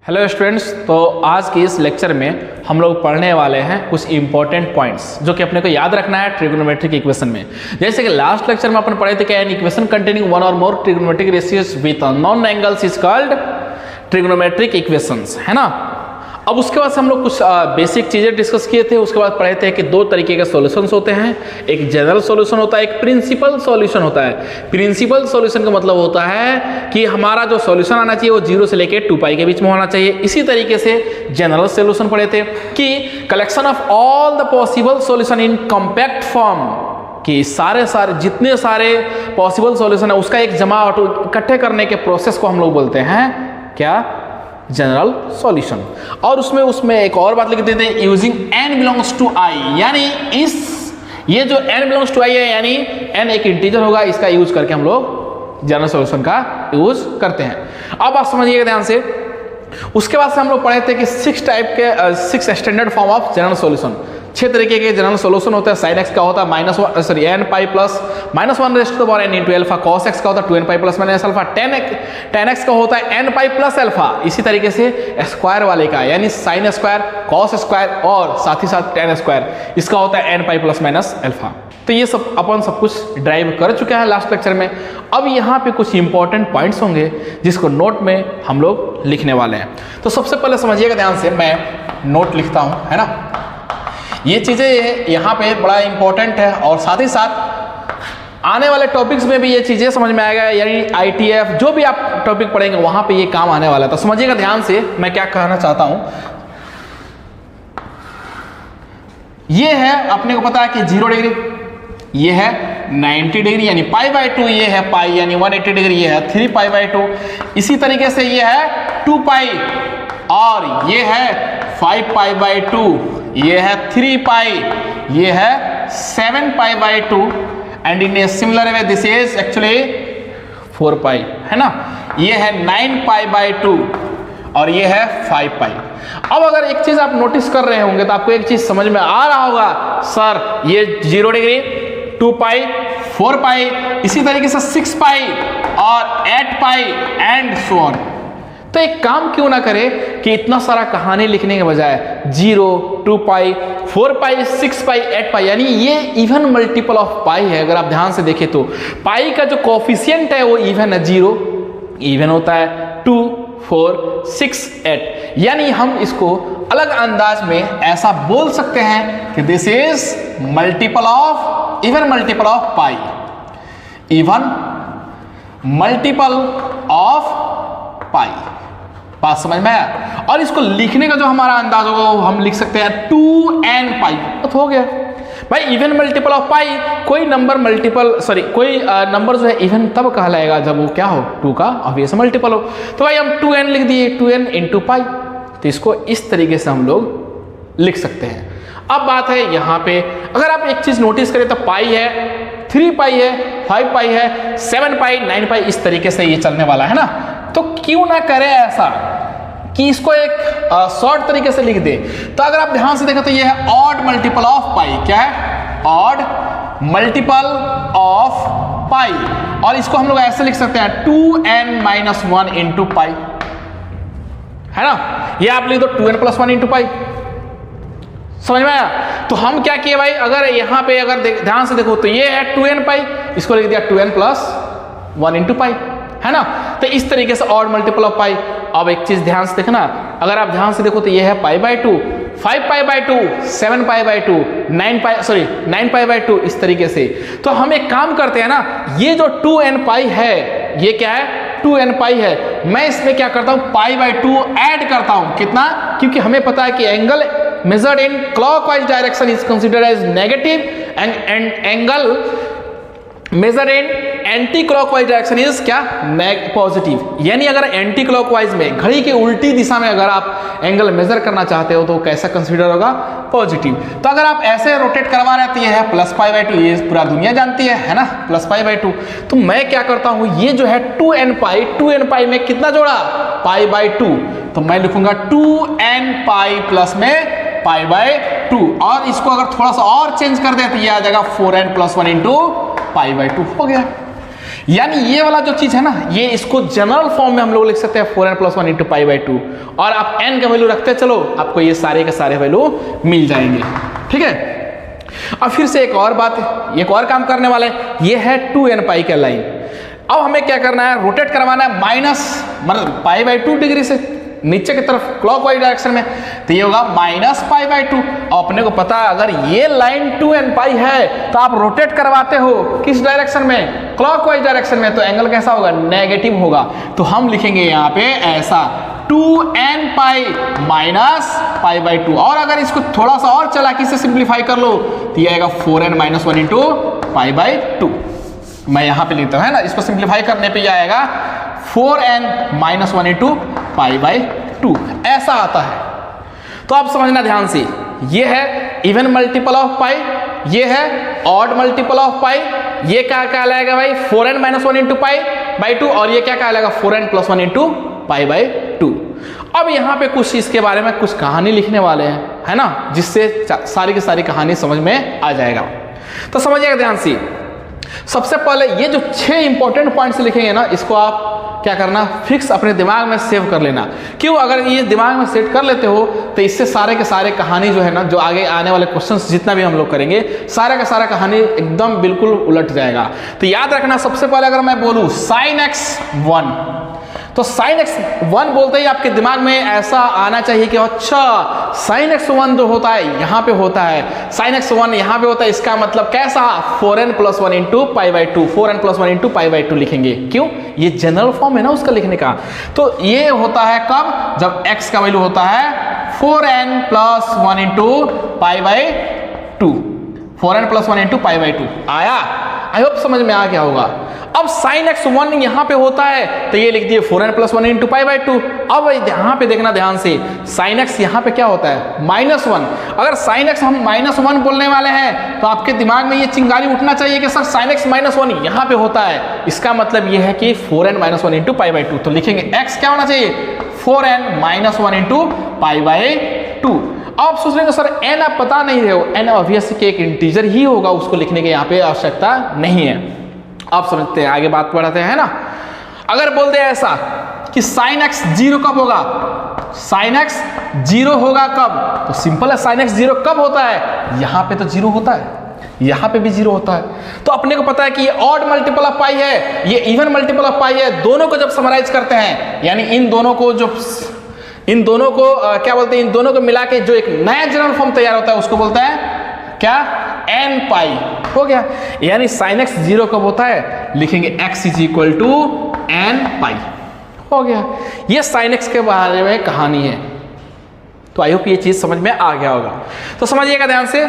Hello students, तो आज की इस लेक्चर में हम लोग पढ़ने वाले हैं कुछ इंपॉर्टेंट पॉइंट्स जो कि अपने को याद रखना है ट्रिग्नोमेट्रिक इक्वेशन में। जैसे कि लास्ट लेक्चर में अपन पढ़े थे कि an equation containing one or more trigonometric ratios with non angles is called trigonometric equations, है ना। अब उसके बाद से हम लोग कुछ बेसिक चीज़ें डिस्कस किए थे। उसके बाद पढ़े थे कि दो तरीके के सॉल्यूशंस होते हैं, एक जनरल सॉल्यूशन होता है, एक प्रिंसिपल सॉल्यूशन होता है। प्रिंसिपल सॉल्यूशन का मतलब होता है कि हमारा जो सॉल्यूशन आना चाहिए वो 0 से लेकर 2π के बीच में होना चाहिए। इसी तरीके से जनरल सॉल्यूशन पढ़े थे कि collection of all the possible solution in compact form, कि सारे जितने सारे पॉसिबल सॉल्यूशन है उसका एक जमा इकट्ठे करने के प्रोसेस को हम लोग बोलते हैं क्या, जनरल सॉल्यूशन। और उसमें एक और बात लिख देते हैं, using n belongs to i, यानी ये जो n बिलोंग्स टू i है, यानी n एक इंटीजर होगा, इसका यूज करके हम लोग जनरल सॉल्यूशन का यूज करते हैं। अब आप समझिएगा ध्यान से। उसके बाद से हम लोग पढ़े थे कि 6 standard form of general solution. 6 तरीके के जनरल सॉल्यूशन होता है। साइन एक्स का होता है n π plus -1 raised to the power n into alpha. Cos x का होता है 2nπ plus minus alpha. tan x का होता है nπ प्लस अल्फा। इसी तरीके से स्क्वायर वाले का, यानी साइन स्क्वायर, कॉस स्क्वायर और साथ ही साथ tan स्क्वायर, इसका होता है nπ प्लस माइनस अल्फा। तो ये सब अपन सब कुछ ड्राइव कर चुके हैं लास्ट लेक्चर में। अब यहाँ पे कुछ इंपॉर्टेंट पॉइंट्स होंगे जिसको नोट में हम लोग लिखने वाले हैं। तो सबसे पहले समझिएगा ध्यान से, मैं नोट लिखता हूँ, है ना। ये चीज़ें यहाँ पे बड़ा इंपॉर्टेंट है और साथ ही साथ आने वाले टॉपिक्स में भी ये चीज़ें समझ में आएगा, यानी ITF जो भी आप टॉपिक पढ़ेंगे वहाँ पे ये काम आने वाला है। तो समझिएगा ध्यान से मैं क्या कहना चाहता हूँ। ये है, अपने को पता है कि 0 डिग्री, ये है 90 डिग्री यानी π/2, ये है π यानी 180 डिग्री, ये है 3π/2। इसी तरीके से ये है 2π और ये है 5π/2, ये है 3π, ये है 7π/2 and in a similar way this is actually 4π, है ना। ये है 9π/2 और ये है 5π। अब अगर एक चीज आप नोटिस कर रहे होंगे तो आपको एक चीज समझ में आ रहा होगा, सर ये 0 डिग्री, 2π, 4π, इसी तरीके से 6π और 8π एंड सो ऑन। तो एक काम क्यों ना करे कि इतना सारा कहानी लिखने के बजाय 0, 2π, 4π, 6π, 8π, यानी ये इवन मल्टीपल ऑफ पाई है। अगर आप ध्यान से देखें तो पाई का जो कोफिशिएंट है वो इवन है, 0 इवन होता है, 2, 4, 6, 8, यानी हम इसको अलग अंदाज में ऐसा बोल सकते हैं कि this is multiple of, even multiple of pi, even multiple of pi. बात समझ में आया। और इसको लिखने का जो हमारा अंदाज होगा वो हम लिख सकते हैं 2nπ, तो हो गया भाई। इवन मल्टीपल ऑफ पाई, कोई नंबर कोई नंबर जो है इवन तब कहलाएगा जब वो क्या हो, 2 का ऑब्वियस मल्टीपल हो। तो भाई हम 2n लिख दिए, 2n इंटू पाई। तो इसको इस तरीके से हम लोग लिख सकते हैं। अब बात है यहाँ पे, अगर आप एक चीज नोटिस करें तो पाई है, 3π है, 5π है, 7π, 9π, इस तरीके से ये चलने वाला है ना। तो क्यों ना करें ऐसा कि इसको एक शॉर्ट तरीके से लिख दे। तो अगर आप ध्यान से देखें तो ये है ऑड मल्टीपल ऑफ पाई। क्या है? ऑड मल्टीपल ऑफ पाई। और इसको हम लोग ऐसे लिख सकते हैं 2n-1 इंटू पाई, है ना। ये आप लिख दो 2n+1 इंटू पाई। समझ में आया। तो हम क्या किए भाई, अगर यहाँ पे अगर ध्यान से देखो तो ये है 2nπ, इसको लिख दिया 2n+1 इंटू पाई, है ना। तो इस तरीके से ऑड मल्टीपल ऑफ पाई। अब एक चीज ध्यान से देखना, अगर आप ध्यान से देखो तो ये है π/2, 5π/2, 7π/2, 9π/2, इस तरीके से। तो हम एक काम करते हैं ना, ये जो 2nπ है, ये क्या है, 2nπ है, मैं इसमें क्या करता हूं, π/2 ऐड करता हूं। कितना? क्योंकि हमें पता है कि angle measured in clockwise direction is considered as negative and angle measured in anti clockwise direction is क्या, पॉजिटिव। यानी अगर एंटी क्लॉकवाइज में, घड़ी के उल्टी दिशा में अगर आप एंगल मेजर करना चाहते हो तो कैसा कंसीडर होगा, पॉजिटिव। तो अगर आप ऐसे रोटेट करवा रहे हैं तो ये है +π/2, ये पूरा दुनिया जानती है ना, +π/2। तो मैं क्या करता हूं, ये जो है 2nπ में कितना जोड़ा, π/2। तो मैं लिखूंगा 2nπ प्लस में π/2, और इसको अगर थोड़ा सा और चेंज कर दे तो ये आ जाएगा 4n+1 इंटू π/2 हो गया। यानी ये वाला जो चीज है ना, ये इसको जनरल फॉर्म में हम लोग लिख सकते हैं 4n + 1 × π/2, और आप n का वैल्यू रखते चलो, आपको ये सारे के सारे वैल्यू मिल जाएंगे। ठीक है, अब फिर से एक और बात, एक और काम करने वाले, ये है 2n π का लाइन। अब हमें क्या करना है, रोटेट करवाना है माइनस मतलब π/2 डिग्री से नीचे की तरफ क्लॉकवाइज डायरेक्शन में, तो ये होगा -π/2। और अपने को पता है अगर ये लाइन 2n π है तो आप रोटेट करवाते हो किस डायरेक्शन में, क्लॉकवाइज डायरेक्शन में, तो एंगल कैसा होगा, नेगेटिव होगा। तो हम लिखेंगे यहाँ पे ऐसा 2n π -π/2। और अगर इसको थोड़ा सा और चालाकी से सिंप्लीफाई कर लो तो ये आएगा 4n - 1 × π/2। मैं यहाँ पे लिखता हूँ, है ना, इसको सिंप्लीफाई करने पे ये आएगा 4n - 1 × π/2, ऐसा आता है। तो आप समझना ध्यान से, ये है इवन मल्टीपल ऑफ पाई, ये है ऑड मल्टीपल ऑफ पाई, ये क्या कहलाएगा भाई 4n - 1 × π/2, और ये क्या कहलाएगा 4n + 1 × π/2। अब यहाँ पे कुछ इसके बारे में कुछ कहानी लिखने वाले हैं, है ना, जिससे सारी की सारी कहानी समझ में आ जाएगा। तो समझिएगा ध्यान से, सबसे पहले ये जो 6 इंपॉर्टेंट पॉइंट्स लिखेंगे ना, इसको आप क्या करना, फिक्स अपने दिमाग में सेव कर लेना। क्यों, अगर ये दिमाग में सेट कर लेते हो तो इससे सारे के सारे कहानी जो है ना, जो आगे आने वाले क्वेश्चंस जितना भी हम लोग करेंगे, सारा का सारा कहानी एकदम बिल्कुल उलट जाएगा। तो याद रखना, सबसे पहले अगर मैं बोलूँ sin x1, तो sin x1 बोलते ही आपके दिमाग में ऐसा आना चाहिए कि अच्छा sin x1 जो होता है यहाँ पे होता है, sin x1 यहाँ पे होता है, इसका मतलब कैसा 4n + 1 × π/2, 4n + 1 × π/2 लिखेंगे। क्यों, ये जनरल फॉर्म है ना उसका लिखने का। तो ये होता है कब, जब x का वैल्यू होता है 4n + 1 × π/2, 4n + 1 × π/2 आया। आई होप समझ में आ गया होगा। अब sin x1 यहाँ पे होता है तो ये लिख दिए 4n + 1 × π/2। अब यहाँ पे देखना ध्यान से, sin x यहाँ पे क्या होता है -1। अगर sin x हम -1 बोलने वाले हैं तो आपके दिमाग में ये चिंगारी उठना चाहिए कि सर sin x -1 यहाँ पे होता है, इसका मतलब ये है कि 4n - 1 × π/2। तो लिखेंगे x क्या होना चाहिए 4n - 1 × π/2। अब सोच रहे सर n आप पता नहीं रहे हो, n ऑब्वियसली कि एक इंटीजर ही होगा, उसको लिखने की यहाँ पे आवश्यकता नहीं है। आप समझते हैं, आगे बात बढ़ाते हैं ना। अगर बोल दे ऐसा कि sin x 0 कब होगा, sin x 0 होगा कब, तो सिंपल है, sin x 0 कब होता है, यहाँ पे तो 0 होता है, यहाँ पे भी 0 होता है। तो अपने को पता है कि ये ऑड मल्टीपल ऑफ पाई है, ये इवन मल्टीपल ऑफ पाई है। दोनों को जब समराइज करते हैं, यानी इन दोनों को क्या बोलते हैं, इन दोनों को मिला के जो एक नया जनरल फॉर्म तैयार होता है उसको बोलते हैं क्या, n π। हो गया, यानी sin x 0 कब होता है, लिखेंगे x = n π। हो गया, ये sin x के बारे में कहानी है। तो आई होप ये चीज समझ में आ गया होगा। तो समझिएगा ध्यान से,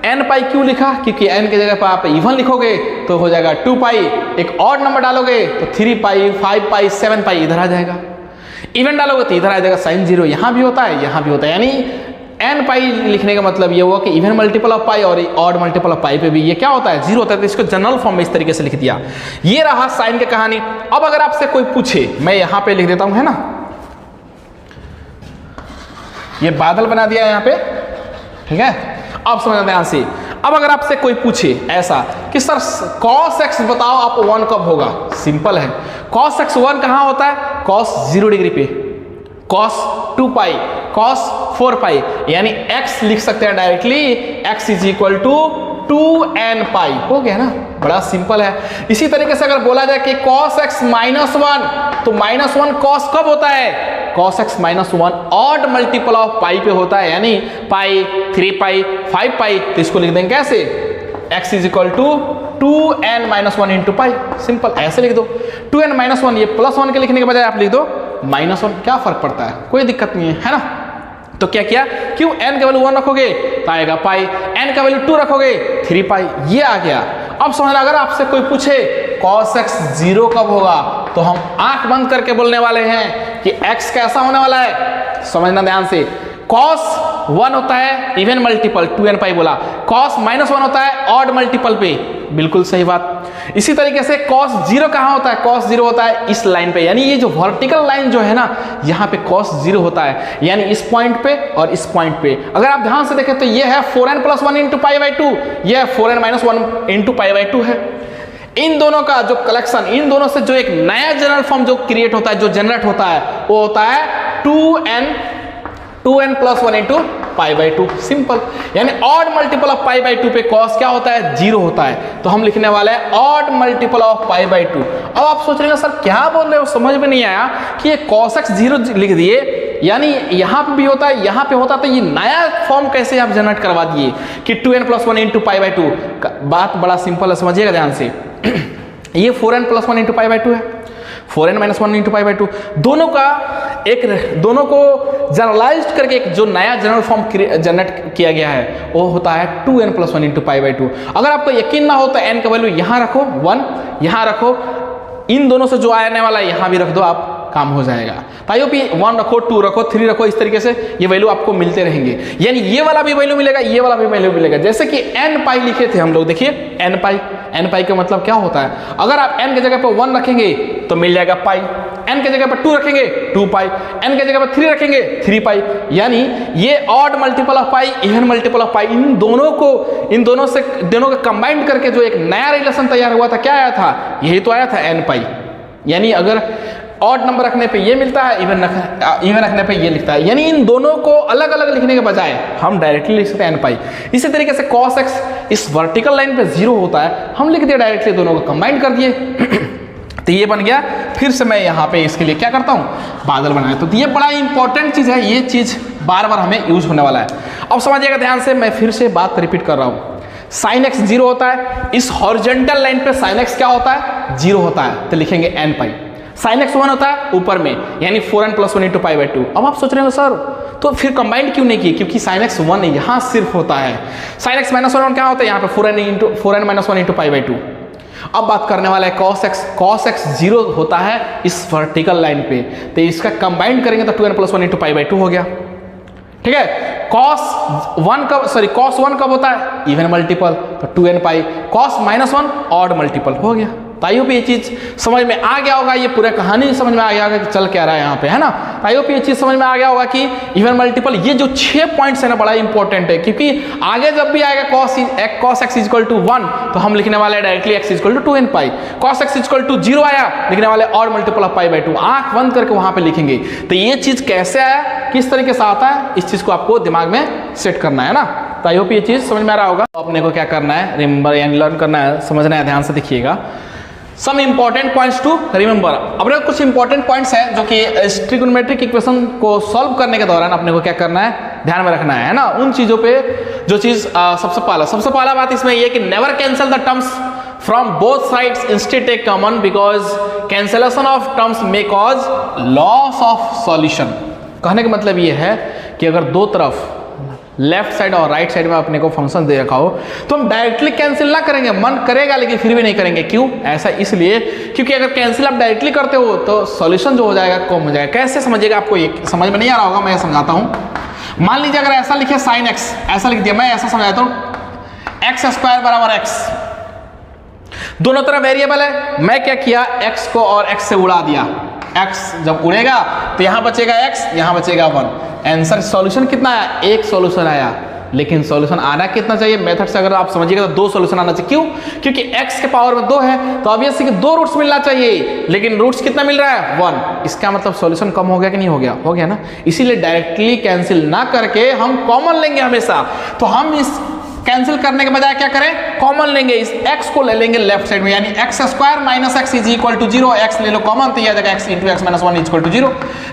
n π क्यों लिखा, क्योंकि n की जगह पर आप इवन लिखोगे तो हो जाएगा 2 π, एक ऑड नंबर डालोगे तो 3 π, 5 π, 7 π इधर आ जाएगा, इवन डालोगे तो इधर आ जाएगा sin 0, यहाँ भी होता है, यहाँ भी होता है। यानी n π लिखने का मतलब ये हुआ कि इवन मल्टीपल ऑफ पाई और ऑड मल्टीपल ऑफ पाई पे भी ये क्या होता है 0 होता है। तो इसको जनरल फॉर्म में इस तरीके से लिख दिया। ये रहा साइन की कहानी। अब अगर आपसे कोई पूछे, मैं यहाँ पे लिख देता हूँ, है ना, ये बादल बना दिया यहाँ पे, ठीक है। अब समझना ध्यान से, अब अगर आपसे कोई पूछे ऐसा कि सर cos x बताओ आप 1 कब होगा, सिंपल है, cos x 1 कहाँ होता है, cos 0 डिग्री पे, cos 2 π, cos 4 π, यानी x लिख सकते हैं डायरेक्टली, x = 2n π। हो गया ना, बड़ा सिंपल है। इसी तरीके से अगर बोला जाए कि cos x -1, तो -1 cos कब होता है, cos x -1 odd multiple of pi पे होता है, यानी पाई, 3 π, 5 π। तो इसको लिख देंगे कैसे, x = 2n - 1 × π। सिंपल, ऐसे लिख दो 2n - 1, ये +1 के लिखने के बजाय आप लिख दो -1, क्या फर्क पड़ता है, कोई दिक्कत नहीं है ना। तो क्या किया, क्यों n का वैल्यू 1 रखोगे तो आएगा पाई, n का वैल्यू 2 रखोगे 3 π, ये आ गया। अब समझना, अगर आपसे कोई पूछे cos x 0 कब होगा, तो हम आंख बंद करके बोलने वाले हैं कि x कैसा होने वाला है। समझना ध्यान से, cos 1 होता है इवन मल्टीपल, 2n π बोला, cos -1 होता है ऑड मल्टीपल पे, बिल्कुल सही बात। इसी तरीके से cos 0 कहाँ होता है, cos 0 होता है इस लाइन पे, यानी ये जो वर्टिकल लाइन जो है ना, यहाँ पे cos 0 होता है, यानी इस पॉइंट पे और इस पॉइंट पे। अगर आप ध्यान से देखें तो ये है 4n + 1 × π/2, ये 4n - 1 × π/2 है। इन दोनों का जो कलेक्शन, इन दोनों से जो एक नया जनरल फॉर्म जो क्रिएट होता है, जो जनरेट होता है, वो होता है 2n plus 1 into pi by 2। Simple, यानी odd multiple of pi by 2 पे कॉस क्या होता है, 0 होता है। तो हम लिखने वाले हैं odd multiple of pi by 2। अब आप सोच रहे हैं सर क्या बोल रहे हो, समझ में नहीं आया कि ये cos x 0 लिख दिए, यानी यहाँ पे भी होता है, यहाँ पे होता, तो ये नया फॉर्म कैसे आप जनरेट करवा दिए कि 2n plus 1 into pi by 2। बात बड़ा सिंपल है, समझिएगा ध्यान से। ये 4n plus 1 into pi by 2 है, 4n minus 1 into pi by 2। दोनों को जनरलाइज्ड करके एक जो नया जनरल फॉर्म जनरेट किया गया है वो होता है 2n plus 1 into pi by 2। अगर आपको यकीन ना हो तो n का वैल्यू यहाँ रखो, 1 यहाँ रखो, इन दोनों से जो आने वाला है यहाँ भी रख दो, आप काम हो जाएगा। ताइयों भी 1 रखो, 2 रखो, 3 रखो, इस तरीके से ये वैल्यू आपको मिलते रहेंगे। यानी ये वाला भी वैल्यू मिलेगा, ये वाला भी वैल्यू मिलेगा। जैसे कि n पाई लिखे थे हम लोग, देखिए n पाई का मतलब क्या होता है, अगर आप n की जगह पर 1 रखेंगे तो मिल जाएगा पाई, n की जगह पर 2 रखेंगे 2 पाई, n की जगह पर 3 रखेंगे 3 पाई। यानी ये odd multiple of pi, even multiple of pi, इन दोनों को कंबाइंड करके जो एक नया रिलेशन तैयार हुआ था, क्या आया था, यही तो आया था n पाई। यानी अगर ऑड नंबर रखने पे ये मिलता है, इवन रखने पे ये लिखता है। यानी इन दोनों को अलग अलग लिखने के बजाय हम डायरेक्टली लिख सकते हैं n पाई। इसी तरीके से cos x इस वर्टिकल लाइन पे 0 होता है, हम लिख दिए डायरेक्टली, दोनों को कंबाइन कर दिए तो ये बन गया। फिर से मैं यहाँ पे इसके लिए क्या करता हूँ, बादल बनाया। तो ये बड़ा इंपॉर्टेंट चीज़ है, ये चीज़ बार बार हमें यूज होने वाला है। अब समझिएगा ध्यान से, मैं फिर से बात रिपीट कर रहा हूँ। sin x 0 होता है, इस हॉरिजॉन्टल लाइन पे sin x क्या होता है, 0 होता है, तो लिखेंगे n पाई। sin x 1 होता है ऊपर में, यानी 4n plus 1 into pi by 2। अब आप सोच रहे हो सर तो फिर कंबाइंड क्यों नहीं किए, क्योंकि sin x 1 यहाँ सिर्फ होता है। sin x माइनस 1 क्या होता है, यहाँ पे 4n minus 1 into pi by 2। अब बात करने वाला है cos x 0 होता है इस वर्टिकल लाइन पे, तो इसका कंबाइंड करेंगे तो 2n plus 1 into pi by 2 हो गया। ठीक है, cos 1 कब होता है, इवन मल्टीपल, तो 2n pi. cos minus 1 odd multiple हो गया। ताइयों पे ये चीज समझ में आ गया होगा, ये पूरा कहानी समझ में आ गया होगा कि चल क्या रहा है यहाँ पे, है ना। ताइयों पे ये चीज समझ में आ गया होगा कि इवन मल्टीपल, ये जो 6 पॉइंट्स है ना, बड़ा इंपॉर्टेंट है, क्योंकि आगे जब भी आएगा cos x इक्वल टू 1 तो हम लिखने वाले directly x equal to 2n pi. cos x equal to 0 आया, लिखने वाले odd multiple of pi by 2, आंख बंद करके वहां पे लिखेंगे। तो ये चीज कैसे आया, किस तरीके से आता है, इस चीज को आपको दिमाग में सेट करना है ना। तो आई होप ये चीज समझ में आ रहा होगा। अपने को क्या करना है, रिमेंबर यानी लर्न करना है, समझना है, ध्यान से देखिएगा। Some important points to remember. अपने कुछ इंपॉर्टेंट पॉइंट्स हैं जो कि ट्रिगोनोमेट्रिक इक्वेशन को सॉल्व करने के दौरान अपने को क्या करना है, ध्यान में रखना है ना। उन चीजों पे जो चीज सबसे पहला बात इसमें ये कि never cancel the terms from both sides, instead take common, because cancellation of terms may cause loss of solution. कहने का मतलब ये है कि अगर दो तरफ लेफ्ट साइड और राइट साइड में अपने को फंक्शन दे रखा हो तो हम डायरेक्टली कैंसिल ना करेंगे, मन करेगा लेकिन फिर भी नहीं करेंगे। क्यों ऐसा, इसलिए क्योंकि अगर कैंसिल आप डायरेक्टली करते हो तो सॉल्यूशन जो हो जाएगा कम हो जाएगा। कैसे समझिएगा, आपको ये समझ में नहीं आ रहा होगा, मैं समझाता हूं। मान लीजिए अगर ऐसा लिखे sin x, ऐसा लिख दिया, मैं ऐसा समझाता हूं x स्क्वायर बराबर x, दोनों तरफ वेरिएबल है, मैं क्या किया, x को और x से उड़ा दिया। x जब उड़ेगा तो यहां बचेगा x, यहां बचेगा 1। आंसर सॉल्यूशन कितना आया, एक सॉल्यूशन आया, लेकिन सॉल्यूशन आना कितना चाहिए, मेथड से अगर आप समझिएगा तो 2 सॉल्यूशन आना चाहिए। क्यों, क्योंकि x के पावर में 2 है तो ऑब्वियसली 2 रूट्स मिलना चाहिए, लेकिन रूट्स कितना मिल रहा है, 1। इसका मतलब सॉल्यूशन कम हो गया कि नहीं हो गया, हो गया ना। इसीलिए डायरेक्टली कैंसिल ना करके हम कॉमन लेंगे हमेशा। तो हम इस कैंसिल करने के बजाय क्या करें, कॉमन लेंगे, इस x को ले लेंगे लेफ्ट साइड में, यानी x square minus x is equal to 0। x ले लो कॉमन तो ये आ जाएगा x into x minus 1 is equal to 0।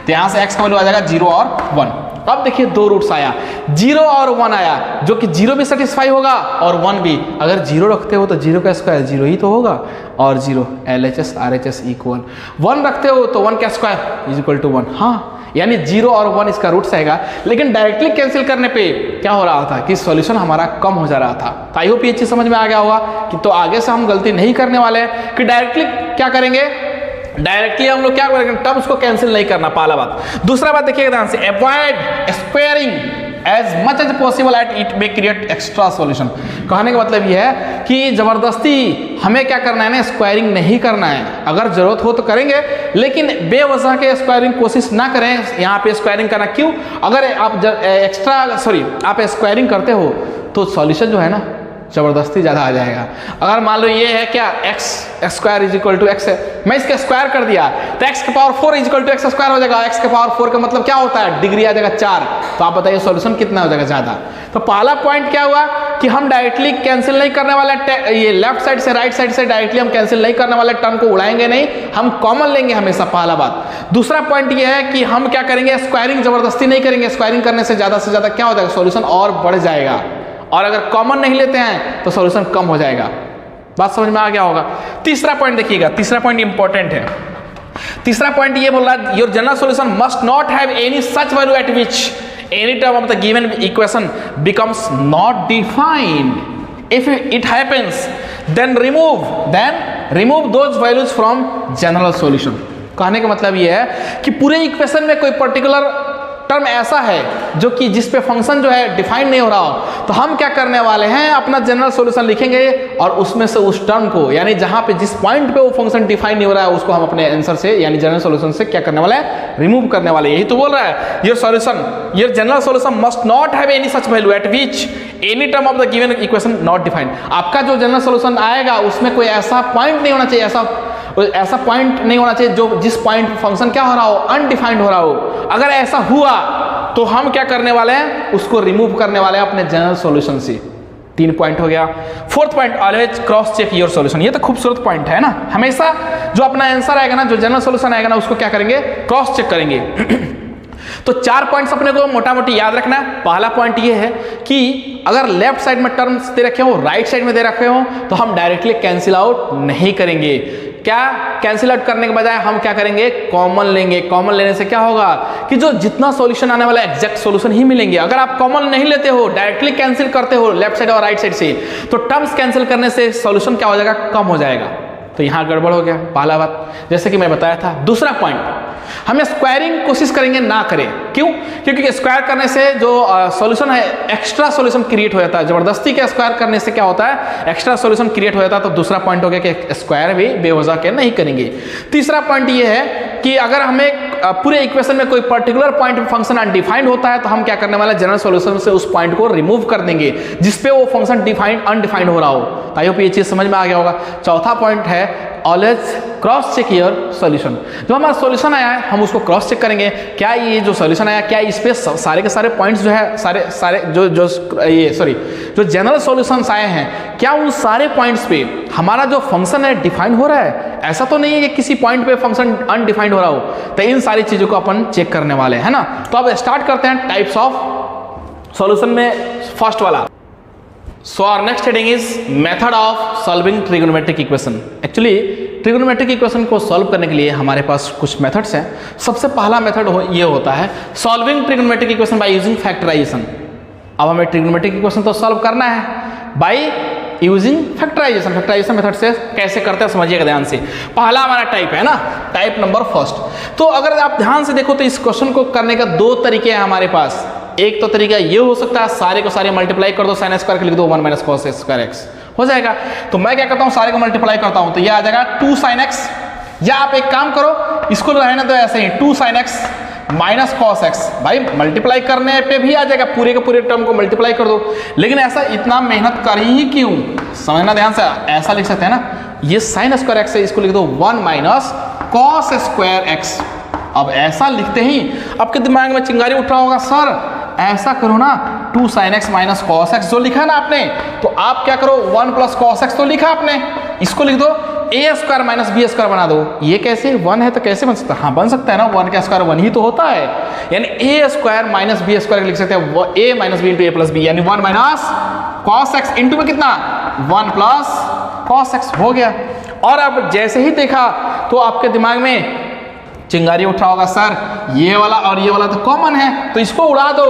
तो यहाँ से x का वैल्यू आ जाएगा 0 और 1। अब देखिए 2 रूट्स आया, 0 और 1 आया, जो कि 0 भी सेटिस्फाई होगा और 1 भी। अगर 0 रखते हो तो 0 का स्क्वायर 0 ही तो होगा, और 0 LHS RHS इक्वल। 1 रखते हो तो 1 का स्क्वायर इज इक्वल टू 1। हाँ, यानी 0 और 1 इसका रूट्स आएगा, लेकिन डायरेक्टली कैंसिल करने पे क्या हो रहा था कि सॉल्यूशन हमारा कम हो जा रहा था। तो आई होप ये चीज समझ में आ गया होगा कि तो आगे से हम गलती नहीं करने वाले हैं कि डायरेक्टली क्या करेंगे, डायरेक्टली हम लोग क्या करेंगे, टर्म्स को कैंसिल नहीं करना, पहला बात। दूसरा बात देखिएगा ध्यान से, avoid squaring as much as possible at it may create extra solution. कहने का मतलब यह है कि जबरदस्ती हमें क्या करना है ना, स्क्वायरिंग नहीं करना है। अगर जरूरत हो तो करेंगे, लेकिन बेवजह के स्क्वायरिंग कोशिश ना करें। यहाँ पे स्क्वायरिंग करना क्यों, अगर आप आप स्क्वायरिंग करते हो तो सॉल्यूशन जो है ना, जबरदस्ती ज़्यादा आ जाएगा। अगर मान लो ये है क्या x square is equal to x है, मैं इसका स्क्वायर कर दिया तो x के power 4 is equal to x square हो जाएगा। x के पावर 4 का मतलब क्या होता है, डिग्री आ जाएगा 4। तो आप बताइए सॉल्यूशन कितना हो जाएगा ज़्यादा। तो पहला पॉइंट क्या हुआ कि हम डायरेक्टली कैंसिल नहीं करने वाले, ये लेफ्ट साइड से राइट साइड से डायरेक्टली हम कैंसिल नहीं करने वाले, टर्म को उड़ाएंगे नहीं, हम कॉमन लेंगे हमेशा, पहला बात। दूसरा पॉइंट ये है कि हम क्या करेंगे, स्क्वायरिंग जबरदस्ती नहीं करेंगे। स्क्वायरिंग करने से ज़्यादा क्या हो जाएगा, सॉल्यूशन और बढ़ जाएगा। और अगर कॉमन नहीं लेते हैं तो सॉल्यूशन कम हो जाएगा। बात समझ में आ गया होगा। तीसरा पॉइंट देखिएगा, तीसरा पॉइंट इंपॉर्टेंट है। तीसरा पॉइंट ये बोल रहा है your general solution must not have any such value eight which any term of the given equation becomes not defined. If it happens, then remove those values from general solution. कहने का मतलब ये है कि पूरे इक्वेशन में कोई particular term ऐसा है जो कि जिस पे फंक्शन जो है डिफाइन नहीं हो रहा हो, तो हम क्या करने वाले हैं, अपना जनरल सॉल्यूशन लिखेंगे और उसमें से उस टर्म को, यानी जहां पे जिस पॉइंट पे वो फंक्शन डिफाइन नहीं हो रहा है, उसको हम अपने आंसर से यानी जनरल सॉल्यूशन से क्या करने वाले हैं, रिमूव करने वाले। यही तो बोल रहा है your general solution must not have any such value eight which any term of the given equation not defined. आपका जो जनरल सॉल्यूशन आएगा उसमें कोई ऐसा पॉइंट नहीं होना चाहिए, ऐसा पॉइंट नहीं होना चाहिए जो जिस पॉइंट फंक्शन क्या हो रहा हो, अनडिफाइंड हो रहा हो। अगर ऐसा हुआ तो हम क्या करने वाले हैं, उसको रिमूव करने वाले हैं अपने जनरल सॉल्यूशन से। 3 पॉइंट हो गया। Fourth point, always cross check your solution. ये तो खूबसूरत पॉइंट है ना, हमेशा जो अपना आंसर आएगा ना, जो जनरल सॉल्यूशन आएगा ना, उसको क्या करेंगे, क्रॉस चेक करेंगे। तो 4 पॉइंट्स अपने को मोटा मोटी याद रखना है। पहला पॉइंट ये है कि अगर लेफ्ट साइड में टर्म्स दे रखे हो, राइट साइड में दे रखे हो, तो हम डायरेक्टली कैंसिल आउट नहीं करेंगे। क्या कैंसिल आउट करने के बजाय हम क्या करेंगे, कॉमन लेंगे। कॉमन लेने से क्या होगा कि जो जितना सॉल्यूशन आने वाला एग्जैक्ट सॉल्यूशन ही मिलेंगे। अगर आप कॉमन नहीं लेते हो, डायरेक्टली कैंसिल करते हो लेफ्ट साइड और राइट साइड से, तो टर्म्स कैंसिल करने से सॉल्यूशन क्या हो जाएगा, कम हो जाएगा। तो यहां गड़बड़ हो गया, पहला बात, जैसे कि मैं बताया था। दूसरा पॉइंट, हमें स्क्वायरिंग कोशिश करेंगे ना करें। क्यों? क्योंकि स्क्वायर करने से जो सॉल्यूशन है, एक्स्ट्रा सॉल्यूशन क्रिएट हो जाता है। जबरदस्ती के स्क्वायर करने से क्या होता है, एक्स्ट्रा सॉल्यूशन क्रिएट हो जाता है। तो दूसरा पॉइंट हो गया कि स्क्वायर भी बेवजह के नहीं करेंगे। तीसरा पॉइंट ये है कि अगर हमें पूरे इक्वेशन में कोई पर्टिकुलर पॉइंट फंक्शन अनडिफाइंड होता है, तो हम क्या करने वाले, जनरल सॉल्यूशन से उस पॉइंट को रिमूव कर देंगे जिसपे वो फंक्शन डिफाइंड अनडिफाइंड हो रहा हो। आई होप ये चीज समझ में आ गया होगा। चौथा पॉइंट है always cross check your solution. जो हमारा सॉल्यूशन आया है हम उसको क्रॉस चेक करेंगे, क्या ये जो सॉल्यूशन आया, क्या इस पे सारे के सारे पॉइंट्स जो है, सारे जो जनरल सॉल्यूशंस आए हैं, क्या उन सारे पॉइंट्स पे हमारा जो फंक्शन है डिफाइन हो रहा है। ऐसा तो नहीं है कि किसी पॉइंट पे फंक्शन अनडिफाइंड हो रहा हो। तो इन सारी चीजों को अपन चेक करने वाले हैं ना। तो अब स्टार्ट करते हैं टाइप्स ऑफ सॉल्यूशन में फर्स्ट वाला। So our next heading is method of solving trigonometric equation. Actually trigonometric equation को सॉल्व करने के लिए हमारे पास कुछ मेथड्स हैं। सबसे पहला मेथड ये होता है solving trigonometric equation by using factorisation. अब हमें ट्रिगोनोमेट्रिक इक्वेशन तो सॉल्व करना है by using factorisation. Factorisation method से कैसे करते हैं समझिएगा ध्यान से। पहला हमारा टाइप है ना, टाइप नंबर फर्स्ट। तो अगर आप ध्यान से देखो तो इस क्वेश्चन को करने का 2 तरीके हैं हमारे पास। एक तो तरीका ये हो सकता है सारे को सारे मल्टीप्लाई कर दो, साइन स्क्वायर के लिख दो 1 माइनस कॉस स्क्वायर एक्स हो जाएगा। तो मैं क्या करता हूँ, सारे को मल्टीप्लाई करता हूँ, तो ये आ जाएगा 2 साइन एक्स। या आप एक काम करो, इसको रहने दो ऐसे ही 2 sine x minus cos x. भाई मल्टीप्लाई करने पे भी आ जाएगा, पूरे के पूरे टर्म को मल्टीप्लाई कर दो। लेकिन ऐसा इतना मेहनत कर ही क्यों, समझना ध्यान से। ऐसा लिख सकते हैं ना, ये साइन स्क्वायर एक्स है, इसको लिख दो 1 माइनस कॉस स्क्वायर एक्स। अब ऐसा लिखते ही आपके दिमाग में चिंगारी उठ रहा होगा, सर ऐसा करो ना 2 sine x minus cos x जो लिखा ना आपने, तो आप क्या करो 1 प्लस कॉस एक्स तो लिखा आपने, इसको लिख दो ए स्क्वायर माइनस बी स्क्वायर बना दो। ये कैसे 1 है तो कैसे बन सकता है, हाँ बन सकता है ना, 1 का स्क्वायर 1 ही तो होता है। यानी ए स्क्वायर माइनस बी स्क्वायर लिख सकते हैं ए माइनस बी इंटू ए प्लस बी, यानी 1 माइनस कॉस एक्स इंटू में कितना 1 प्लस कॉस एक्स हो गया। और अब जैसे ही देखा तो आपके दिमाग में चिंगारी उठ रहा होगा, सर ये वाला और ये वाला तो कॉमन है तो इसको उड़ा दो।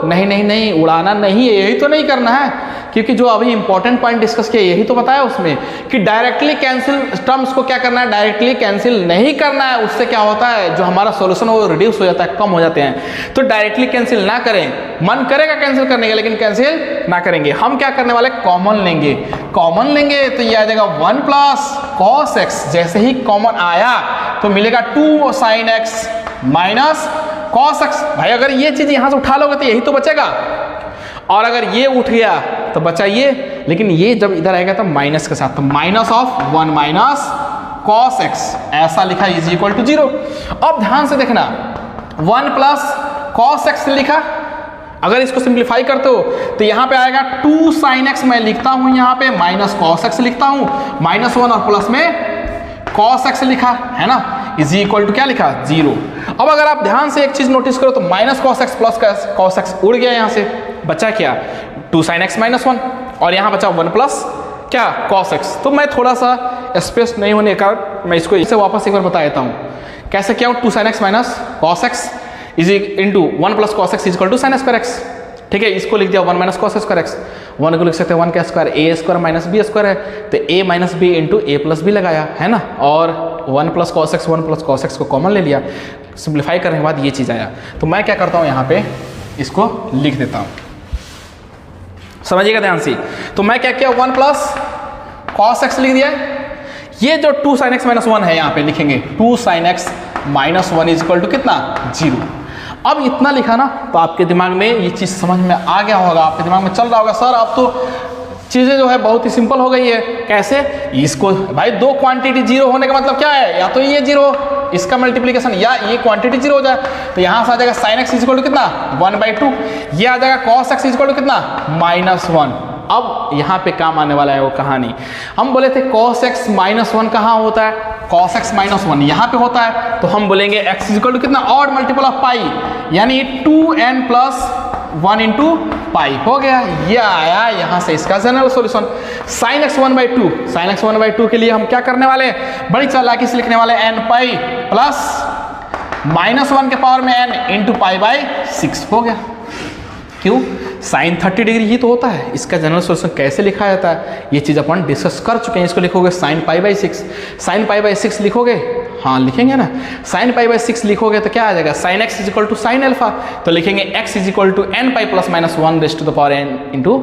नहीं नहीं नहीं, उड़ाना नहीं है, यही तो नहीं करना है। क्योंकि जो अभी इंपॉर्टेंट पॉइंट डिस्कस किया यही तो बताया उसमें कि डायरेक्टली कैंसिल टर्म्स को क्या करना है, डायरेक्टली कैंसिल नहीं करना है। उससे क्या होता है, जो हमारा सॉल्यूशन वो रिड्यूस हो जाता है, कम हो जाते हैं। तो डायरेक्टली कैंसिल ना करें, मन करेगा कैंसिल करने का लेकिन कैंसिल ना करेंगे। हम क्या करने वाले, कॉमन लेंगे। कॉमन लेंगे तो ये आ जाएगा 1 प्लस कॉस एक्स। जैसे ही कॉमन आया तो मिलेगा 2 sine x minus cos x. भाई अगर ये चीज यहां से उठा लोगे तो यही तो बचेगा, और अगर ये उठ गया तो बचा ये, लेकिन ये जब इधर आएगा तो माइनस के साथ, तो minus of 1 minus cos x ऐसा लिखा इज इक्वल टू 0। अब ध्यान से देखना 1 प्लस कॉस एक्स लिखा, अगर इसको सिंप्लीफाई करते हो तो यहाँ पे आएगा 2 साइन एक्स मैं लिखता हूँ, यहाँ पे माइनस कॉस एक्स लिखता हूँ, -1 और प्लस में कॉस एक्स लिखा है ना, इज इक्वल टू क्या लिखा 0। अब अगर आप ध्यान से एक चीज नोटिस करो तो minus cos x plus cos x उड़ गया, यहाँ से बचा क्या 2 साइन एक्स -1 और यहाँ बचा 1 प्लस क्या कॉस एक्स। तो मैं थोड़ा सा स्पेस नहीं होने का मैं इसको इसे वापस एक बार बता देता हूँ कैसे क्या 2 sine x minus cos x is into 1 plus cos x is equal to sine square x. ठीक है, इसको लिख दिया 1 माइनस कॉस स्क्वायर एक्स, 1 को लिख सकते हैं 1 का स्क्वायर ए स्क्वायर माइनस बी स्क्वायर है, तो ए माइनस बी इंटू ए प्लस बी लगाया है ना, और 1 प्लस कॉस एक्स को कॉमन ले लिया, सिंप्लीफाई करने के बाद ये चीज़ आया। तो मैं क्या करता हूँ यहाँ पे इसको लिख देता हूँ, समझिएगा ध्यान से। तो मैं क्या किया 1 प्लस कॉस एक्स लिख दिया, ये जो 2 साइन एक्स माइनस 1 है यहाँ पे लिखेंगे 2 sine x minus 1 is equal to कितना 0। अब इतना लिखा ना तो आपके दिमाग में ये चीज़ समझ में आ गया होगा, आपके दिमाग में चल रहा होगा सर अब तो चीज़ें जो है बहुत ही सिंपल हो गई है। कैसे, इसको भाई 2 क्वांटिटी 0 होने का मतलब क्या है, या तो ये 0 इसका मल्टीप्लीकेशन या ये क्वांटिटी 0 हो जाए, तो यहाँ से आ जाएगा sine x is equal to कितना 1/2, ये आ जाएगा cos x is equal to कितना -1। अब यहाँ पे काम आने वाला है वो कहानी, हम बोले थे cos x -1 कहाँ होता है, cos x -1 यहाँ पे होता है, तो हम बोलेंगे x इक्वल टू कितना ऑड मल्टीपल ऑफ पाई, यानी 2n प्लस 1 इंटू पाई हो गया, ये आया यहाँ से इसका general solution. sin x 1/2, sin x 1/2 के लिए हम क्या करने वाले हैं, बड़ी चालाकी से लिखने वाले n पाई प्लस -1 के पावर में n इंटू पाई/6 हो गया। क्यों, साइन 30 डिग्री ही तो होता है, इसका जनरल सॉल्यूशन कैसे लिखा जाता है ये चीज़ अपन डिस्कस कर चुके हैं। इसको लिखोगे साइन पाई/6, साइन पाई/6 लिखोगे, हाँ लिखेंगे ना, साइन पाई/6 लिखोगे तो क्या आ जाएगा sine x is equal to sine alpha, तो लिखेंगे x is equal to n pi plus -1 raised to the power n into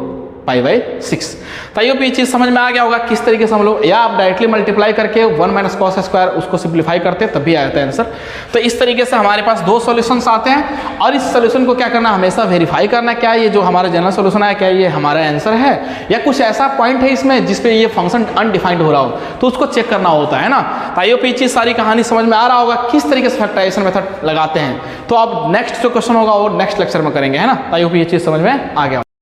पाई/6। तो ये चीज़ समझ में आ गया होगा किस तरीके से हम लोग, या आप डायरेक्टली मल्टीप्लाई करके 1 माइनस कॉस स्क्वायर उसको सिंप्लीफाई करते तब भी आ जाता है आंसर। तो इस तरीके से हमारे पास 2 सॉल्यूशंस आते हैं और इस सॉल्यूशन को क्या करना, हमेशा वेरीफाई करना क्या ये जो हमारा जनरल सॉल्यूशन है क्या ये हमारा आंसर है, या कुछ ऐसा पॉइंट है इसमें जिसपे ये फंक्शन अनडिफाइंड हो रहा हो तो उसको चेक करना होता है ना। तो ये चीज़ सारी कहानी समझ में आ रहा होगा किस तरीके से फैक्टराइजेशन मेथड लगाते हैं। तो अब नेक्स्ट जो क्वेश्चन होगा वो नेक्स्ट लेक्चर में करेंगे है ना, तो ये चीज़ समझ में आ गया।